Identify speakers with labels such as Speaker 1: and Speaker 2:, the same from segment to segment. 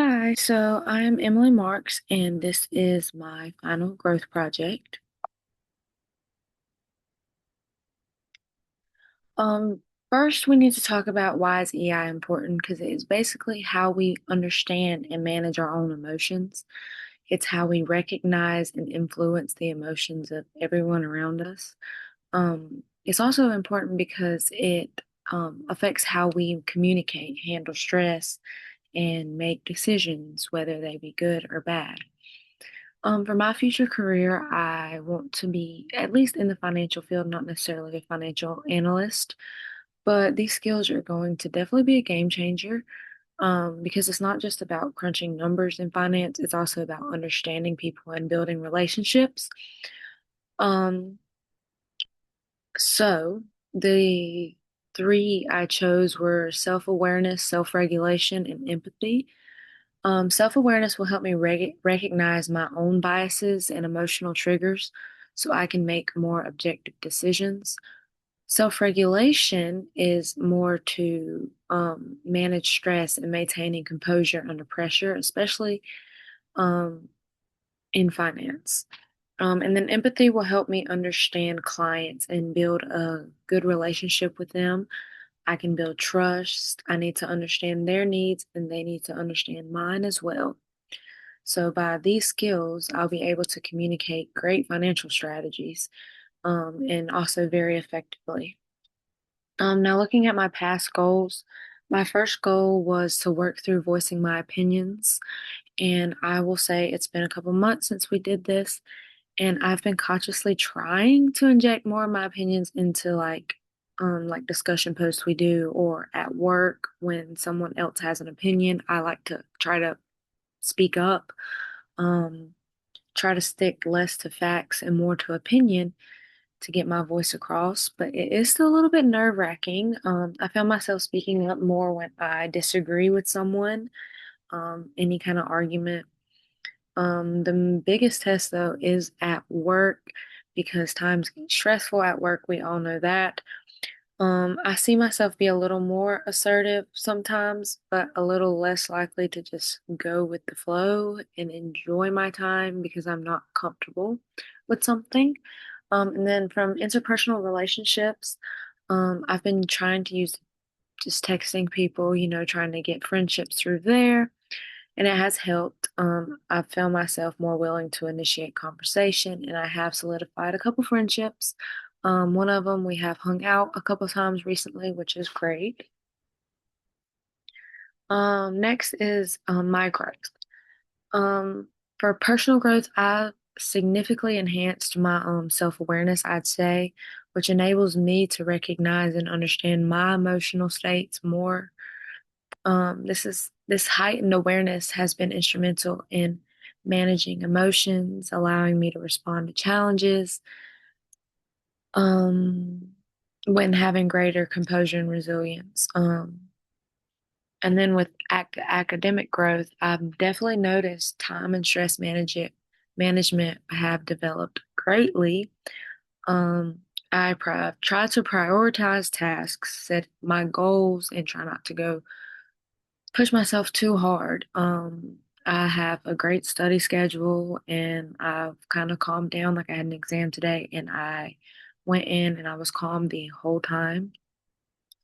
Speaker 1: Hi, so I'm Emily Marks, and this is my final growth project. Um, First, we need to talk about why is EI important because it is basically how we understand and manage our own emotions. It's how we recognize and influence the emotions of everyone around us. It's also important because it affects how we communicate, handle stress, and make decisions, whether they be good or bad. For my future career, I want to be at least in the financial field, not necessarily a financial analyst, but these skills are going to definitely be a game changer, because it's not just about crunching numbers in finance, it's also about understanding people and building relationships. Um, so the three I chose were self-awareness, self-regulation, and empathy. Self-awareness will help me recognize my own biases and emotional triggers so I can make more objective decisions. Self-regulation is more to manage stress and maintaining composure under pressure, especially um, in finance. And then empathy will help me understand clients and build a good relationship with them. I can build trust. I need to understand their needs, and they need to understand mine as well. So by these skills, I'll be able to communicate great financial strategies, and also very effectively. Now looking at my past goals, my first goal was to work through voicing my opinions, and I will say it's been a couple months since we did this, and I've been consciously trying to inject more of my opinions into like discussion posts we do or at work when someone else has an opinion. I like to try to speak up. Um, Try to stick less to facts and more to opinion to get my voice across, but it is still a little bit nerve-wracking. I found myself speaking up more when I disagree with someone, any kind of argument. The biggest test though is at work because times get stressful at work. We all know that. I see myself be a little more assertive sometimes, but a little less likely to just go with the flow and enjoy my time because I'm not comfortable with something. And then from interpersonal relationships, I've been trying to use just texting people, trying to get friendships through there, and it has helped. I've found myself more willing to initiate conversation, and I have solidified a couple friendships. One of them we have hung out a couple times recently, which is great. Next is my growth. Um, for personal growth, I've significantly enhanced my self-awareness, I'd say, which enables me to recognize and understand my emotional states more. This heightened awareness has been instrumental in managing emotions, allowing me to respond to challenges, um, when having greater composure and resilience. And then with academic growth, I've definitely noticed time and stress management have developed greatly. Um, try to prioritize tasks, set my goals, and try not to go push myself too hard. I have a great study schedule and I've kind of calmed down. Like I had an exam today and I went in and I was calm the whole time.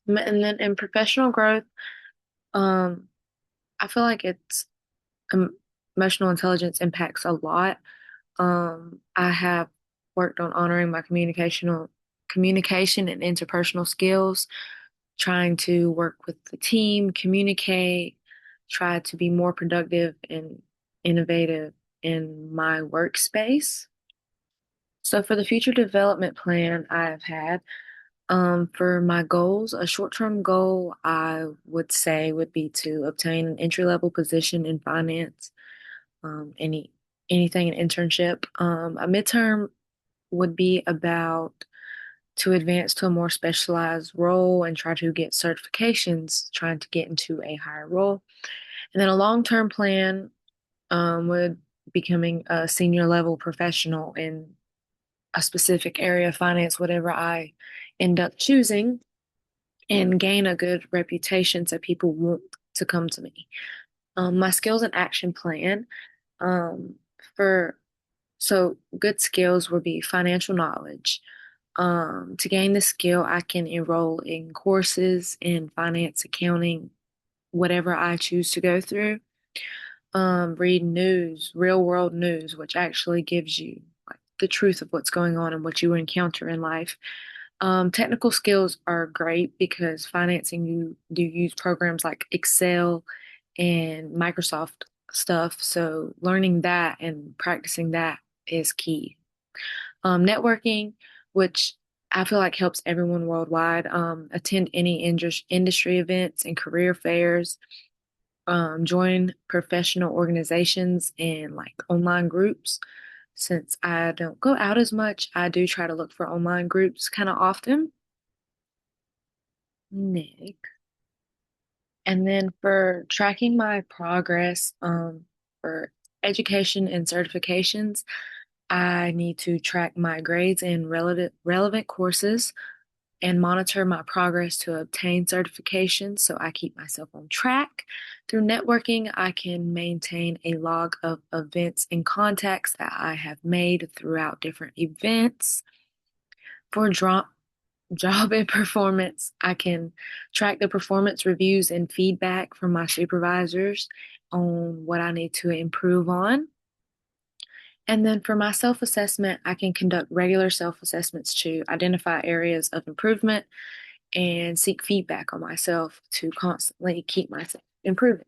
Speaker 1: And then in professional growth, um, I feel like it's emotional intelligence impacts a lot. I have worked on honoring my communication and interpersonal skills, trying to work with the team, communicate, try to be more productive and innovative in my workspace. So for the future development plan I've had, for my goals, a short-term goal I would say would be to obtain an entry-level position in finance, anything an internship. A midterm would be about to advance to a more specialized role and try to get certifications, trying to get into a higher role. And then a long-term plan would becoming a senior level professional in a specific area of finance, whatever I end up choosing, and gain a good reputation so people want to come to me. My skills and action plan. Um, for so good skills would be financial knowledge. To gain the skill, I can enroll in courses in finance, accounting, whatever I choose to go through. Read news, real world news, which actually gives you like the truth of what's going on and what you encounter in life. Technical skills are great because financing you do use programs like Excel and Microsoft stuff. So learning that and practicing that is key. Networking, which I feel like helps everyone worldwide. Attend any industry events and career fairs. Join professional organizations and like online groups. Since I don't go out as much, I do try to look for online groups kind of often. Nick. And then for tracking my progress, for education and certifications, I need to track my grades in relevant courses and monitor my progress to obtain certifications so I keep myself on track. Through networking, I can maintain a log of events and contacts that I have made throughout different events. For job and performance, I can track the performance reviews and feedback from my supervisors on what I need to improve on. And then for my self-assessment, I can conduct regular self-assessments to identify areas of improvement and seek feedback on myself to constantly keep myself improving.